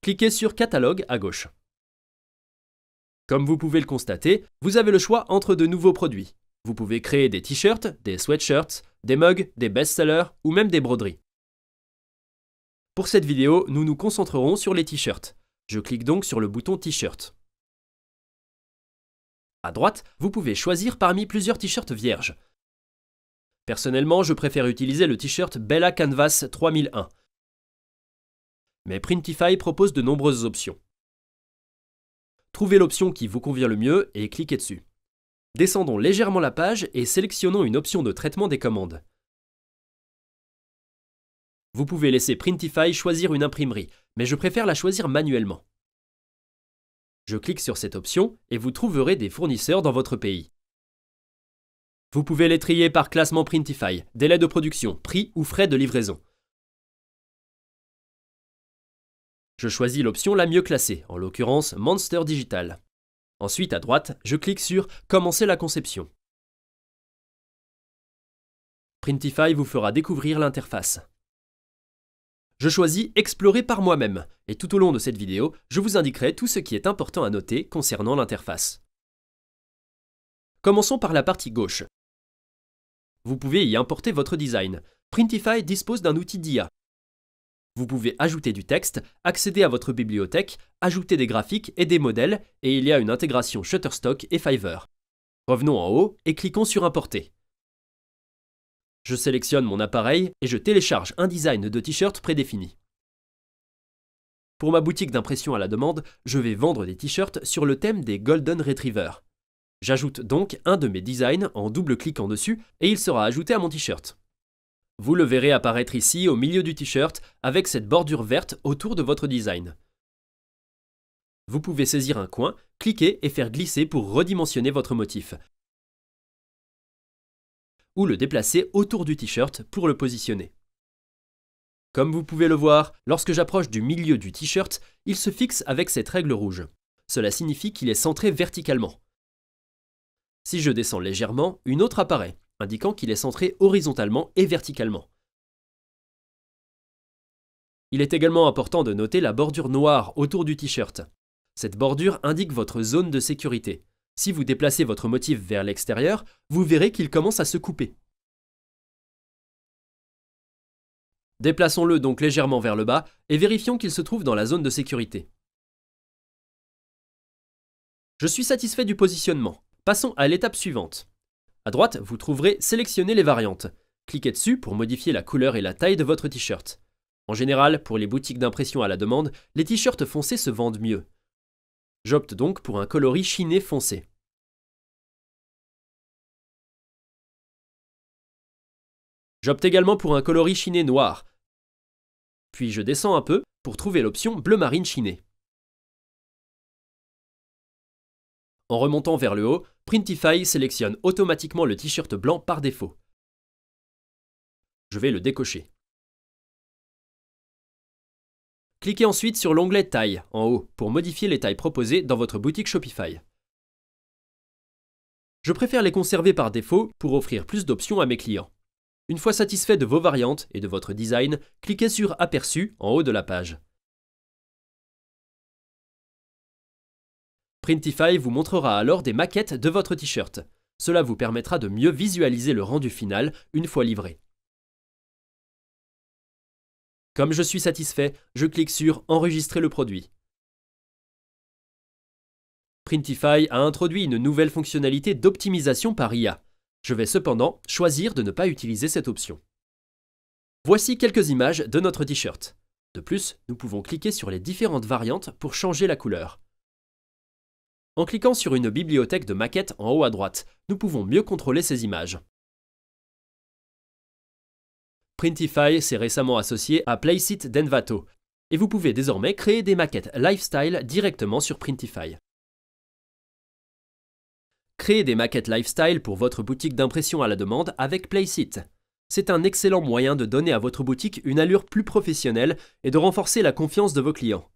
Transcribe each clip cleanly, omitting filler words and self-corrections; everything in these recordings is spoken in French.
cliquez sur Catalogue à gauche. Comme vous pouvez le constater, vous avez le choix entre de nouveaux produits. Vous pouvez créer des t-shirts, des sweatshirts, des mugs, des best-sellers ou même des broderies. Pour cette vidéo, nous nous concentrerons sur les t-shirts. Je clique donc sur le bouton t-shirt. À droite, vous pouvez choisir parmi plusieurs t-shirts vierges. Personnellement, je préfère utiliser le t-shirt Bella Canvas 3001. Mais Printify propose de nombreuses options. Trouvez l'option qui vous convient le mieux et cliquez dessus. Descendons légèrement la page et sélectionnons une option de traitement des commandes. Vous pouvez laisser Printify choisir une imprimerie, mais je préfère la choisir manuellement. Je clique sur cette option et vous trouverez des fournisseurs dans votre pays. Vous pouvez les trier par classement Printify, délai de production, prix ou frais de livraison. Je choisis l'option la mieux classée, en l'occurrence Monster Digital. Ensuite, à droite, je clique sur « Commencer la conception ». Printify vous fera découvrir l'interface. Je choisis « Explorer par moi-même » et tout au long de cette vidéo, je vous indiquerai tout ce qui est important à noter concernant l'interface. Commençons par la partie gauche. Vous pouvez y importer votre design. Printify dispose d'un outil d'IA. Vous pouvez ajouter du texte, accéder à votre bibliothèque, ajouter des graphiques et des modèles, et il y a une intégration Shutterstock et Fiverr. Revenons en haut et cliquons sur Importer. Je sélectionne mon appareil et je télécharge un design de t-shirt prédéfini. Pour ma boutique d'impression à la demande, je vais vendre des t-shirts sur le thème des Golden Retriever. J'ajoute donc un de mes designs en double-cliquant dessus et il sera ajouté à mon t-shirt. Vous le verrez apparaître ici au milieu du t-shirt avec cette bordure verte autour de votre design. Vous pouvez saisir un coin, cliquer et faire glisser pour redimensionner votre motif. Ou le déplacer autour du t-shirt pour le positionner. Comme vous pouvez le voir, lorsque j'approche du milieu du t-shirt, il se fixe avec cette règle rouge. Cela signifie qu'il est centré verticalement. Si je descends légèrement, une autre apparaît, indiquant qu'il est centré horizontalement et verticalement. Il est également important de noter la bordure noire autour du t-shirt. Cette bordure indique votre zone de sécurité. Si vous déplacez votre motif vers l'extérieur, vous verrez qu'il commence à se couper. Déplaçons-le donc légèrement vers le bas et vérifions qu'il se trouve dans la zone de sécurité. Je suis satisfait du positionnement. Passons à l'étape suivante. À droite, vous trouverez « Sélectionner les variantes ». Cliquez dessus pour modifier la couleur et la taille de votre t-shirt. En général, pour les boutiques d'impression à la demande, les t-shirts foncés se vendent mieux. J'opte donc pour un coloris chiné foncé. J'opte également pour un coloris chiné noir. Puis je descends un peu pour trouver l'option bleu marine chiné. En remontant vers le haut, Printify sélectionne automatiquement le t-shirt blanc par défaut. Je vais le décocher. Cliquez ensuite sur l'onglet Taille en haut pour modifier les tailles proposées dans votre boutique Shopify. Je préfère les conserver par défaut pour offrir plus d'options à mes clients. Une fois satisfait de vos variantes et de votre design, cliquez sur Aperçu en haut de la page. Printify vous montrera alors des maquettes de votre t-shirt. Cela vous permettra de mieux visualiser le rendu final une fois livré. Comme je suis satisfait, je clique sur Enregistrer le produit. Printify a introduit une nouvelle fonctionnalité d'optimisation par IA. Je vais cependant choisir de ne pas utiliser cette option. Voici quelques images de notre t-shirt. De plus, nous pouvons cliquer sur les différentes variantes pour changer la couleur. En cliquant sur une bibliothèque de maquettes en haut à droite, nous pouvons mieux contrôler ces images. Printify s'est récemment associé à Placeit d'Envato, et vous pouvez désormais créer des maquettes lifestyle directement sur Printify. Créez des maquettes lifestyle pour votre boutique d'impression à la demande avec Placeit. C'est un excellent moyen de donner à votre boutique une allure plus professionnelle et de renforcer la confiance de vos clients.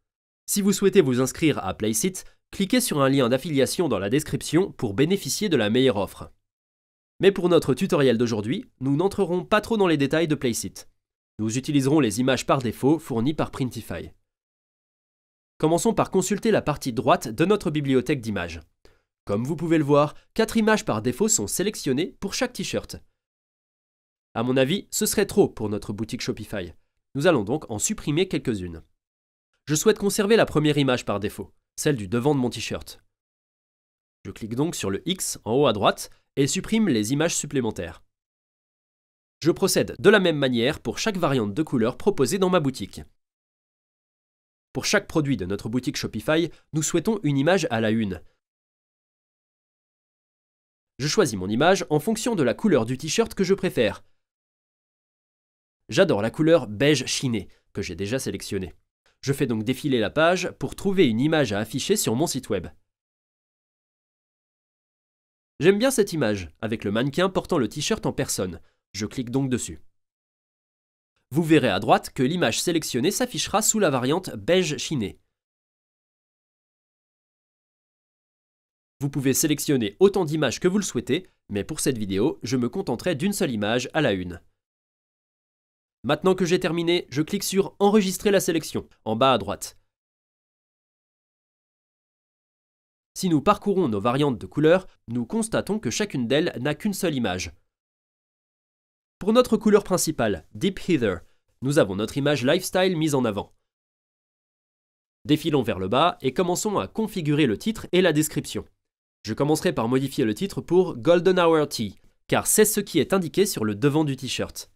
Si vous souhaitez vous inscrire à Placeit, cliquez sur un lien d'affiliation dans la description pour bénéficier de la meilleure offre. Mais pour notre tutoriel d'aujourd'hui, nous n'entrerons pas trop dans les détails de Placeit. Nous utiliserons les images par défaut fournies par Printify. Commençons par consulter la partie droite de notre bibliothèque d'images. Comme vous pouvez le voir, 4 images par défaut sont sélectionnées pour chaque t-shirt. À mon avis, ce serait trop pour notre boutique Shopify. Nous allons donc en supprimer quelques-unes. Je souhaite conserver la première image par défaut, celle du devant de mon t-shirt. Je clique donc sur le X en haut à droite et supprime les images supplémentaires. Je procède de la même manière pour chaque variante de couleur proposée dans ma boutique. Pour chaque produit de notre boutique Shopify, nous souhaitons une image à la une. Je choisis mon image en fonction de la couleur du t-shirt que je préfère. J'adore la couleur beige chiné, que j'ai déjà sélectionnée. Je fais donc défiler la page pour trouver une image à afficher sur mon site web. J'aime bien cette image, avec le mannequin portant le t-shirt en personne. Je clique donc dessus. Vous verrez à droite que l'image sélectionnée s'affichera sous la variante beige chiné. Vous pouvez sélectionner autant d'images que vous le souhaitez, mais pour cette vidéo, je me contenterai d'une seule image à la une. Maintenant que j'ai terminé, je clique sur « Enregistrer la sélection » en bas à droite. Si nous parcourons nos variantes de couleurs, nous constatons que chacune d'elles n'a qu'une seule image. Pour notre couleur principale, Deep Heather, nous avons notre image Lifestyle mise en avant. Défilons vers le bas et commençons à configurer le titre et la description. Je commencerai par modifier le titre pour Golden Hour Tee, car c'est ce qui est indiqué sur le devant du t-shirt.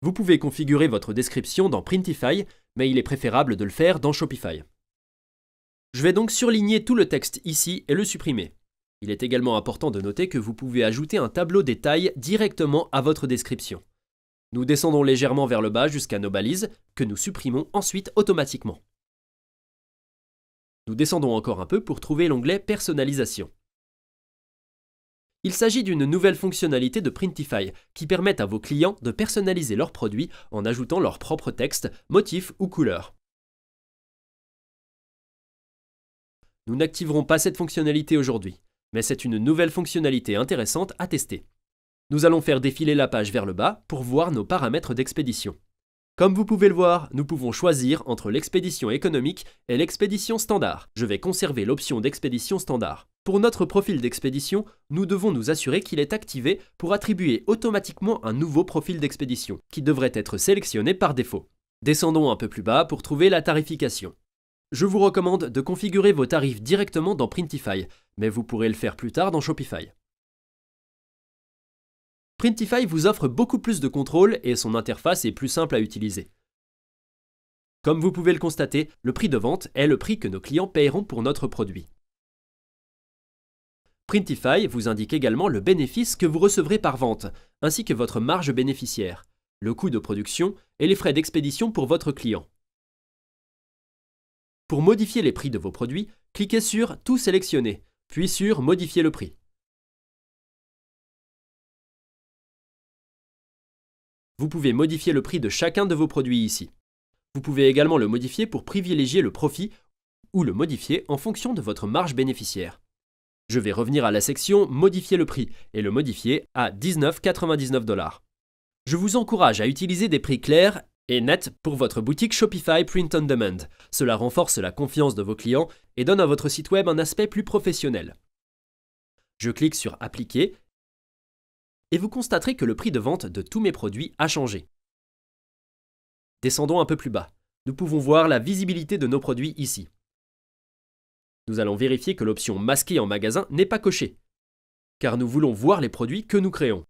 Vous pouvez configurer votre description dans Printify, mais il est préférable de le faire dans Shopify. Je vais donc surligner tout le texte ici et le supprimer. Il est également important de noter que vous pouvez ajouter un tableau des tailles directement à votre description. Nous descendons légèrement vers le bas jusqu'à nos balises, que nous supprimons ensuite automatiquement. Nous descendons encore un peu pour trouver l'onglet Personnalisation. Il s'agit d'une nouvelle fonctionnalité de Printify qui permet à vos clients de personnaliser leurs produits en ajoutant leur propre texte, motifs ou couleurs. Nous n'activerons pas cette fonctionnalité aujourd'hui, mais c'est une nouvelle fonctionnalité intéressante à tester. Nous allons faire défiler la page vers le bas pour voir nos paramètres d'expédition. Comme vous pouvez le voir, nous pouvons choisir entre l'expédition économique et l'expédition standard. Je vais conserver l'option d'expédition standard. Pour notre profil d'expédition, nous devons nous assurer qu'il est activé pour attribuer automatiquement un nouveau profil d'expédition, qui devrait être sélectionné par défaut. Descendons un peu plus bas pour trouver la tarification. Je vous recommande de configurer vos tarifs directement dans Printify, mais vous pourrez le faire plus tard dans Shopify. Printify vous offre beaucoup plus de contrôle et son interface est plus simple à utiliser. Comme vous pouvez le constater, le prix de vente est le prix que nos clients paieront pour notre produit. Printify vous indique également le bénéfice que vous recevrez par vente, ainsi que votre marge bénéficiaire, le coût de production et les frais d'expédition pour votre client. Pour modifier les prix de vos produits, cliquez sur « Tout sélectionner », puis sur « Modifier le prix ». Vous pouvez modifier le prix de chacun de vos produits ici. Vous pouvez également le modifier pour privilégier le profit ou le modifier en fonction de votre marge bénéficiaire. Je vais revenir à la section « Modifier le prix » et le modifier à 19,99 $. Je vous encourage à utiliser des prix clairs et nets pour votre boutique Shopify Print on Demand. Cela renforce la confiance de vos clients et donne à votre site web un aspect plus professionnel. Je clique sur « Appliquer » et vous constaterez que le prix de vente de tous mes produits a changé. Descendons un peu plus bas. Nous pouvons voir la visibilité de nos produits ici. Nous allons vérifier que l'option « Masquer en magasin » n'est pas cochée, car nous voulons voir les produits que nous créons.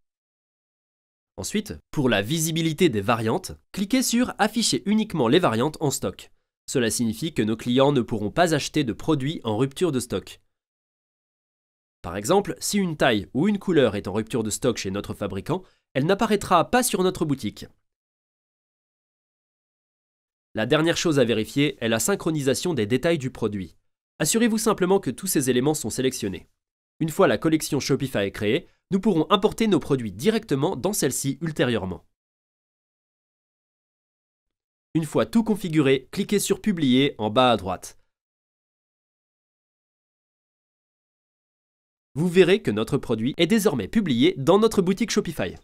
Ensuite, pour la visibilité des variantes, cliquez sur « Afficher uniquement les variantes en stock ». Cela signifie que nos clients ne pourront pas acheter de produits en rupture de stock. Par exemple, si une taille ou une couleur est en rupture de stock chez notre fabricant, elle n'apparaîtra pas sur notre boutique. La dernière chose à vérifier est la synchronisation des détails du produit. Assurez-vous simplement que tous ces éléments sont sélectionnés. Une fois la collection Shopify créée, nous pourrons importer nos produits directement dans celle-ci ultérieurement. Une fois tout configuré, cliquez sur Publier en bas à droite. Vous verrez que notre produit est désormais publié dans notre boutique Shopify.